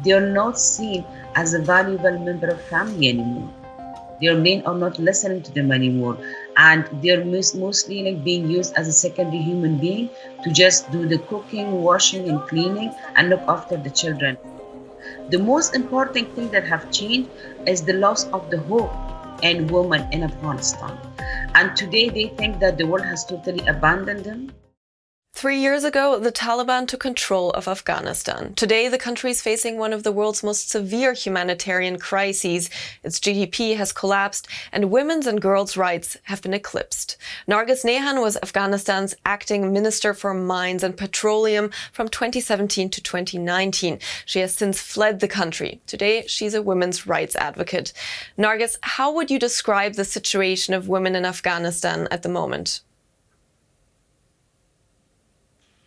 They are not seen as a valuable member of family anymore. Their men are not listening to them anymore, and they're mostly like being used as a secondary human being to just do the cooking, washing, and cleaning and look after the children. The most important thing that have changed is the loss of the hope in women in Afghanistan. And today they think that the world has totally abandoned them. 3 years ago, the Taliban took control of Afghanistan. Today, the country is facing one of the world's most severe humanitarian crises. Its GDP has collapsed, and women's and girls' rights have been eclipsed. Nargis Nehan was Afghanistan's acting Minister for Mines and Petroleum from 2017 to 2019. She has since fled the country. Today, she's a women's rights advocate. Nargis, how would you describe the situation of women in Afghanistan at the moment?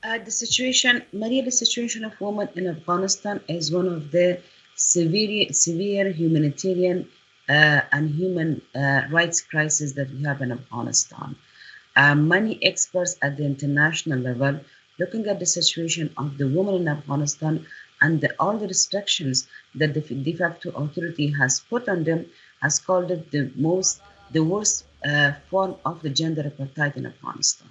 The situation of women in Afghanistan is one of the severe humanitarian and human rights crises that we have in Afghanistan. Many experts at the international level looking at the situation of the women in Afghanistan and all the restrictions that the de facto authority has put on them has called it the worst form of the gender apartheid in Afghanistan.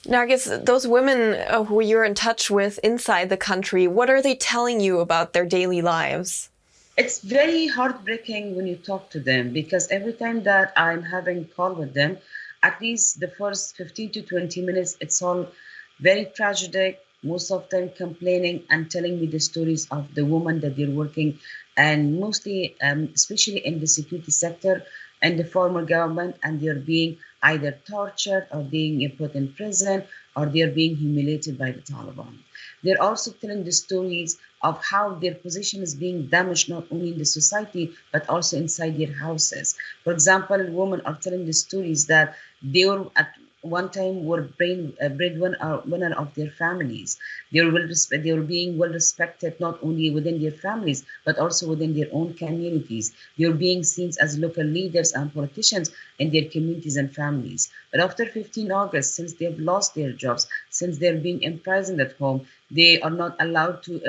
Nargis, those women who you're in touch with inside the country, what are they telling you about their daily lives? It's very heartbreaking when you talk to them because every time that I'm having a call with them, at least the first 15 to 20 minutes, it's all very tragic, most of them complaining and telling me the stories of the woman that they're working and mostly, especially in the security sector and the former government, and they're being either tortured or being put in prison or they're being humiliated by the Taliban. They're also telling the stories of how their position is being damaged not only in the society but also inside their houses. For example, women are telling the stories that they were at one time were breadwinner of their families. They were being well respected not only within their families but also within their own communities. They were being seen as local leaders and politicians in their communities and families. But after 15 August, since they have lost their jobs, since they're being imprisoned at home, they are not allowed to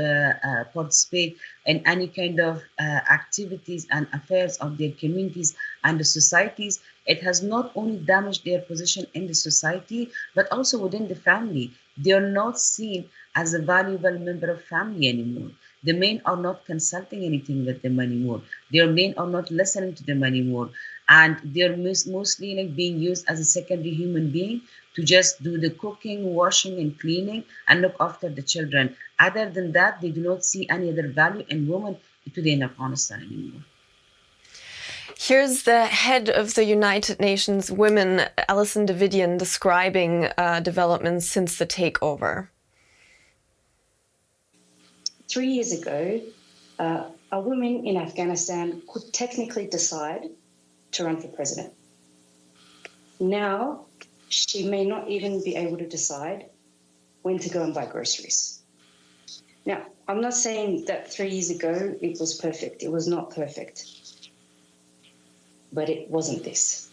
participate in any kind of activities and affairs of their communities and the societies. It has not only damaged their position in the society, but also within the family. They are not seen as a valuable member of family anymore. The men are not consulting anything with them anymore. Their men are not listening to them anymore. And they're mostly like being used as a secondary human being to just do the cooking, washing, and cleaning and look after the children. Other than that, they do not see any other value in women today in Afghanistan anymore. Here's the head of the United Nations Women, Alison Davidian, describing developments since the takeover. 3 years ago, a woman in Afghanistan could technically decide to run for president. Now, she may not even be able to decide when to go and buy groceries. Now, I'm not saying that 3 years ago it was perfect. It was not perfect. But it wasn't this.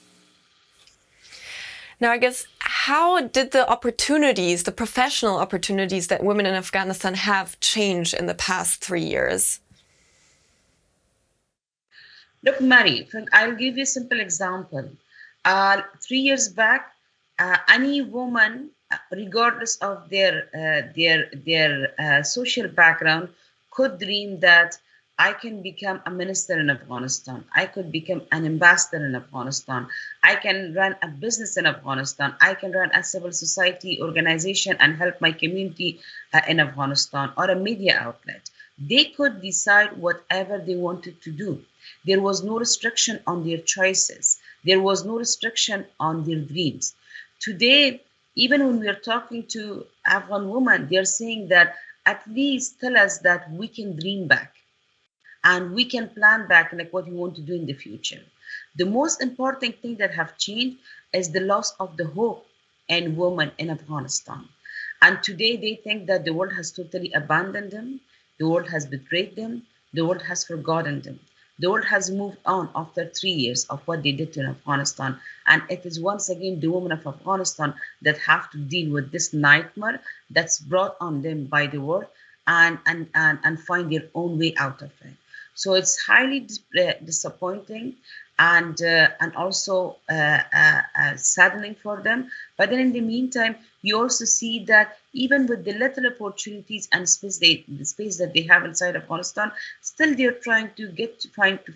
Now, I guess, how did the opportunities, the professional opportunities that women in Afghanistan have changed in the past 3 years? Look, Mary, I'll give you a simple example. 3 years back, any woman, regardless of their social background, could dream that I can become a minister in Afghanistan. I could become an ambassador in Afghanistan. I can run a business in Afghanistan. I can run a civil society organization and help my community in Afghanistan, or a media outlet. They could decide whatever they wanted to do. There was no restriction on their choices. There was no restriction on their dreams. Today, even when we are talking to Afghan women, they're saying that at least tell us that we can dream back and we can plan back like what we want to do in the future. The most important thing that have changed is the loss of the hope in women in Afghanistan. And today they think that the world has totally abandoned them, the world has betrayed them, the world has forgotten them. The world has moved on after 3 years of what they did to Afghanistan. And it is once again the women of Afghanistan that have to deal with this nightmare that's brought on them by the world. and find their own way out of it. So it's highly disappointing and also saddening for them. But then in the meantime, you also see that even with the little opportunities and the space that they have inside Afghanistan, still they're trying to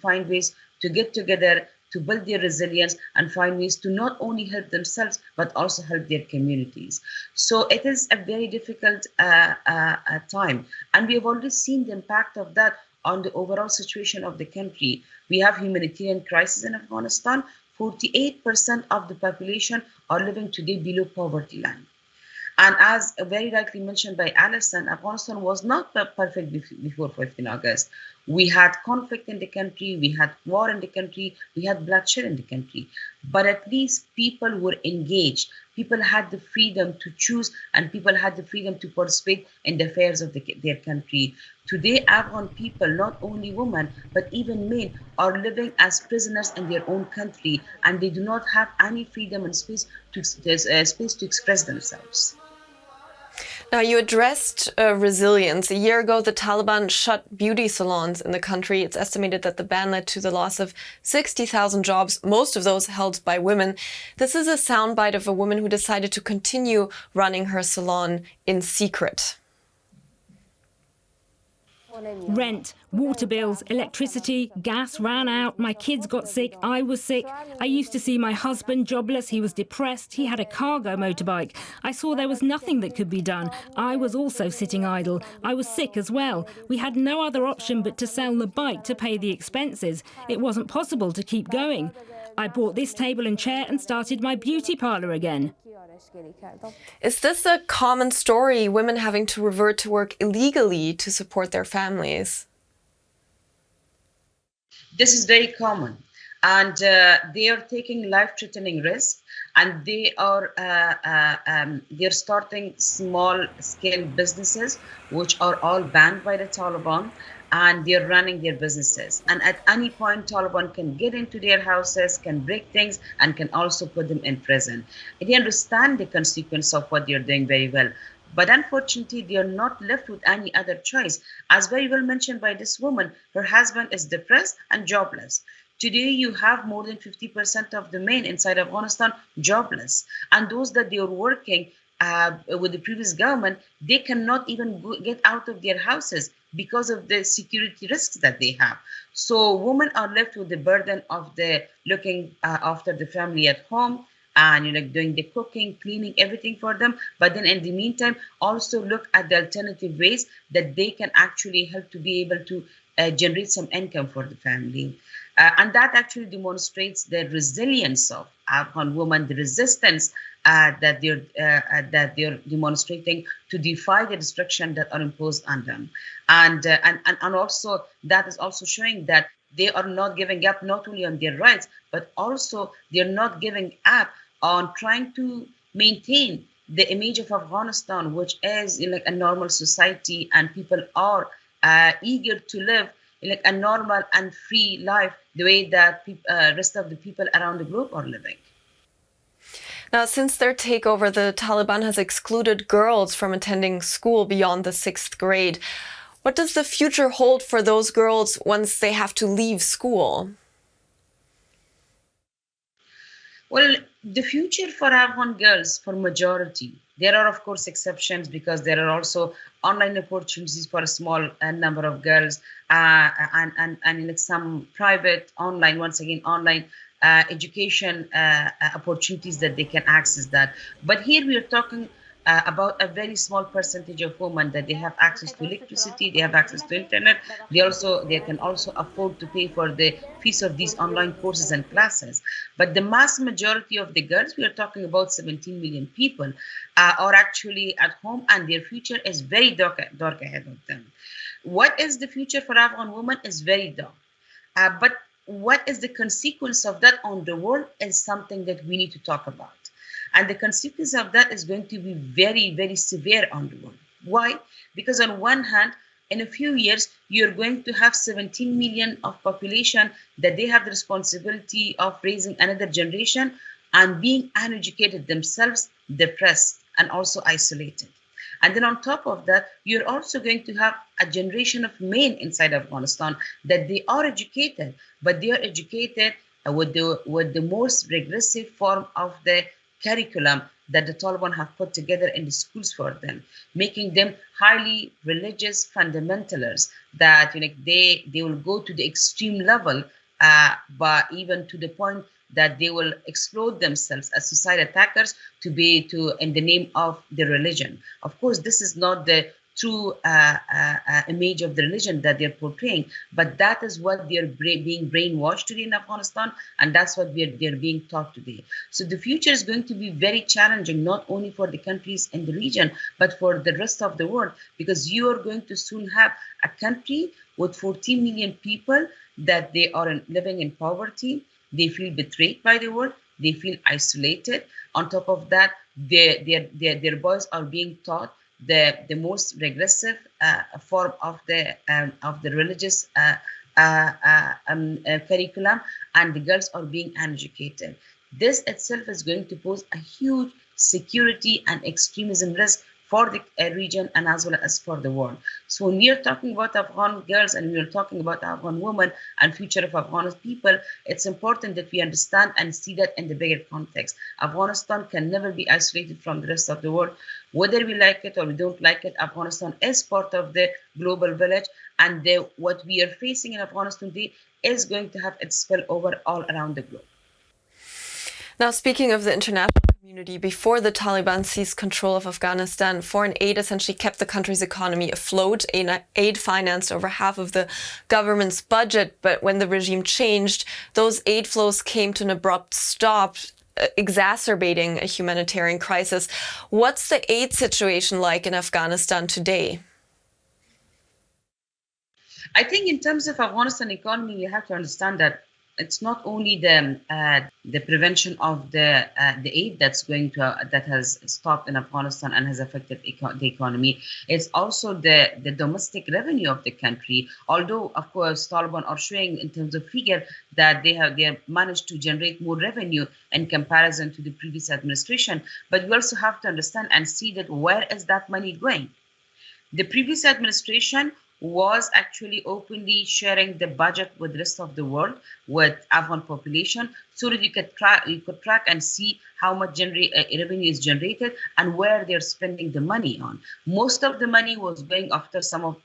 find ways to get together, to build their resilience and find ways to not only help themselves but also help their communities. So it is a very difficult time, and we have already seen the impact of that on the overall situation of the country. We have humanitarian crisis in Afghanistan. 48% of the population are living today below poverty line. And as very rightly mentioned by Alison, Afghanistan was not perfect before 15 August. We had conflict in the country, we had war in the country, we had bloodshed in the country. But at least people were engaged. People had the freedom to choose, and people had the freedom to participate in the affairs of their country. Today, Afghan people, not only women, but even men, are living as prisoners in their own country, and they do not have any freedom and space to express themselves. Now, you addressed resilience. A year ago, the Taliban shut beauty salons in the country. It's estimated that the ban led to the loss of 60,000 jobs, most of those held by women. This is a soundbite of a woman who decided to continue running her salon in secret. Rent, water bills, electricity, gas ran out, my kids got sick, I was sick. I used to see my husband jobless, he was depressed, he had a cargo motorbike. I saw there was nothing that could be done. I was also sitting idle. I was sick as well. We had no other option but to sell the bike to pay the expenses. It wasn't possible to keep going. I bought this table and chair and started my beauty parlour again. Is this a common story, women having to revert to work illegally to support their families? This is very common, and they are taking life-threatening risks, and they're starting small-scale businesses, which are all banned by the Taliban, and they're running their businesses. And at any point, Taliban can get into their houses, can break things, and can also put them in prison. And they understand the consequence of what they're doing very well. But unfortunately, they are not left with any other choice. As very well mentioned by this woman, her husband is depressed and jobless. Today, you have more than 50% of the men inside Afghanistan jobless. And those that they are working with the previous government, they cannot even get out of their houses because of the security risks that they have. So women are left with the burden of the looking after the family at home, and doing the cooking, cleaning, everything for them. But then in the meantime, also look at the alternative ways that they can actually help to be able to generate some income for the family. And that actually demonstrates the resilience of Afghan women, the resistance that they're demonstrating to defy the restrictions that are imposed on them, and also that is also showing that they are not giving up not only on their rights, but also they're not giving up on trying to maintain the image of Afghanistan, which is like a normal society, and people are eager to live like a normal and free life the way that rest of the people around the globe are living. Now, since their takeover, the Taliban has excluded girls from attending school beyond the 6th grade. What does the future hold for those girls once they have to leave school? Well, the future for Afghan girls, for majority, there are of course exceptions because there are also online opportunities for a small number of girls, and like some private online, once again online education opportunities that they can access that. But here we are talking about a very small percentage of women that they have access to electricity, they have access to internet, they can also afford to pay for the fees of these online courses and classes. But the mass majority of the girls, we are talking about 17 million people, are actually at home, and their future is very dark ahead of them. What is the future for Afghan women is very dark. But what is the consequence of that on the world is something that we need to talk about. And the consequence of that is going to be very, very severe on the world. Why? Because on one hand, in a few years, you're going to have 17 million of population that they have the responsibility of raising another generation and being uneducated themselves, depressed, and also isolated. And then on top of that, you're also going to have a generation of men inside Afghanistan that they are educated, but they are educated with the most regressive form of the curriculum that the Taliban have put together in the schools for them, making them highly religious fundamentalists that they will go to the extreme level, but even to the point that they will explode themselves as suicide attackers to in the name of the religion. Of course, this is not the true image of the religion that they're portraying, but that is what they're being brainwashed today in Afghanistan, and that's what they're being taught today. So the future is going to be very challenging, not only for the countries in the region, but for the rest of the world, because you are going to soon have a country with 14 million people that they are living in poverty. They feel betrayed by the world. They feel isolated. On top of that, their boys are being taught the most regressive form of the religious curriculum, and the girls are being uneducated. This itself is going to pose a huge security and extremism risk for the region and as well as for the world. So when we are talking about Afghan girls and we are talking about Afghan women and future of Afghan people, it's important that we understand and see that in the bigger context. Afghanistan can never be isolated from the rest of the world. Whether we like it or we don't like it, Afghanistan is part of the global village, and what we are facing in Afghanistan today is going to have its spill over all around the globe. Now, speaking of the international community, before the Taliban seized control of Afghanistan, foreign aid essentially kept the country's economy afloat. Aid financed over half of the government's budget. But when the regime changed, those aid flows came to an abrupt stop, exacerbating a humanitarian crisis. What's the aid situation like in Afghanistan today? I think in terms of Afghanistan economy, you have to understand that it's not only the prevention of the aid that has stopped in Afghanistan and has affected the economy. It's also the domestic revenue of the country. Although, of course, Taliban are showing in terms of figure that they have managed to generate more revenue in comparison to the previous administration. But we also have to understand and see that where is that money going? The previous administration was actually openly sharing the budget with the rest of the world, with Afghan population, so that you could track and see how much revenue is generated and where they're spending the money on. Most of the money was going after some of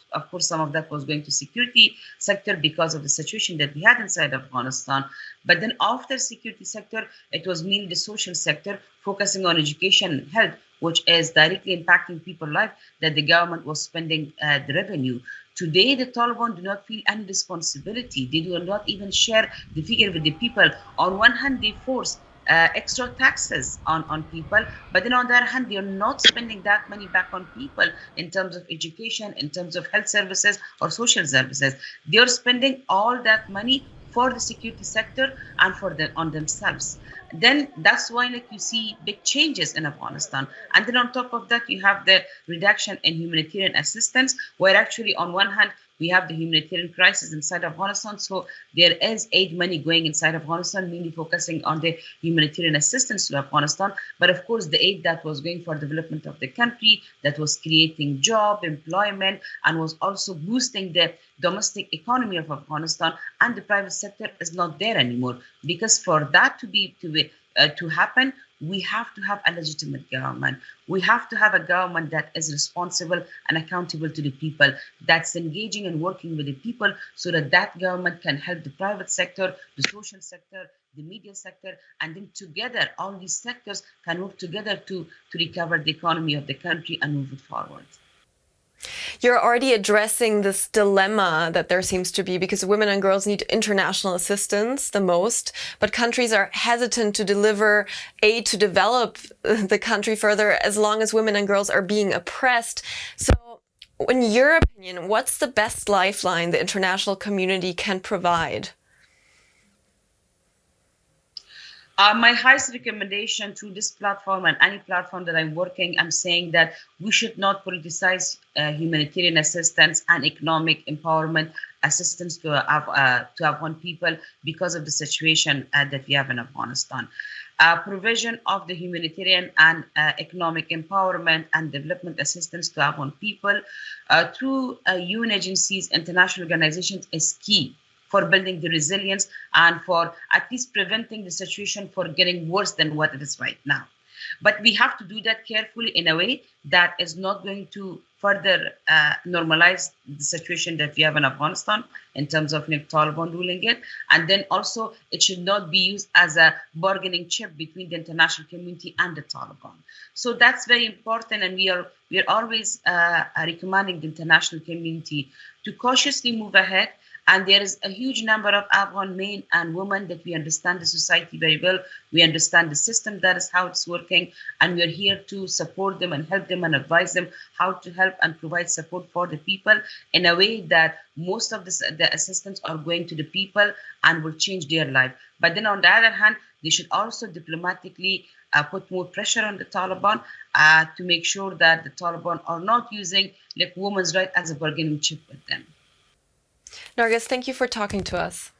that was going to security sector because of the situation that we had inside Afghanistan. But then after security sector, it was mainly the social sector, focusing on education and health, which is directly impacting people's life, that the government was spending the revenue. Today, the Taliban do not feel any responsibility. They do not even share the figure with the people. On one hand, they force extra taxes on people, but then on the other hand, they are not spending that money back on people in terms of education, in terms of health services or social services. They are spending all that money for the security sector and on themselves. Then that's why you see big changes in Afghanistan. And then on top of that, you have the reduction in humanitarian assistance, where actually on one hand, we have the humanitarian crisis inside Afghanistan. So there is aid money going inside Afghanistan, mainly focusing on the humanitarian assistance to Afghanistan. But of course, the aid that was going for development of the country, that was creating job, employment, and was also boosting the domestic economy of Afghanistan and the private sector is not there anymore. Because for that to happen, we have to have a legitimate government. We have to have a government that is responsible and accountable to the people, that's engaging and working with the people, so that government can help the private sector, the social sector, the media sector, and then together, all these sectors can work together to recover the economy of the country and move it forward. You're already addressing this dilemma that there seems to be, because women and girls need international assistance the most, but countries are hesitant to deliver aid to develop the country further as long as women and girls are being oppressed. So, in your opinion, what's the best lifeline the international community can provide? My highest recommendation through this platform and any platform that I'm saying that we should not politicize humanitarian assistance and economic empowerment assistance to Afghan people because of the situation that we have in Afghanistan. provision of the humanitarian and economic empowerment and development assistance to Afghan people through UN agencies, international organizations is key for building the resilience and for at least preventing the situation for getting worse than what it is right now. But we have to do that carefully in a way that is not going to further normalize the situation that we have in Afghanistan in terms of Taliban ruling it. And then also it should not be used as a bargaining chip between the international community and the Taliban. So that's very important. And we are always recommending the international community to cautiously move ahead. And there is a huge number of Afghan men and women that we understand the society very well. We understand the system, that is how it's working. And we're here to support them and help them and advise them how to help and provide support for the people in a way that most of the assistance are going to the people and will change their life. But then on the other hand, they should also diplomatically put more pressure on the Taliban to make sure that the Taliban are not using women's rights as a bargaining chip with them. Nargis, thank you for talking to us.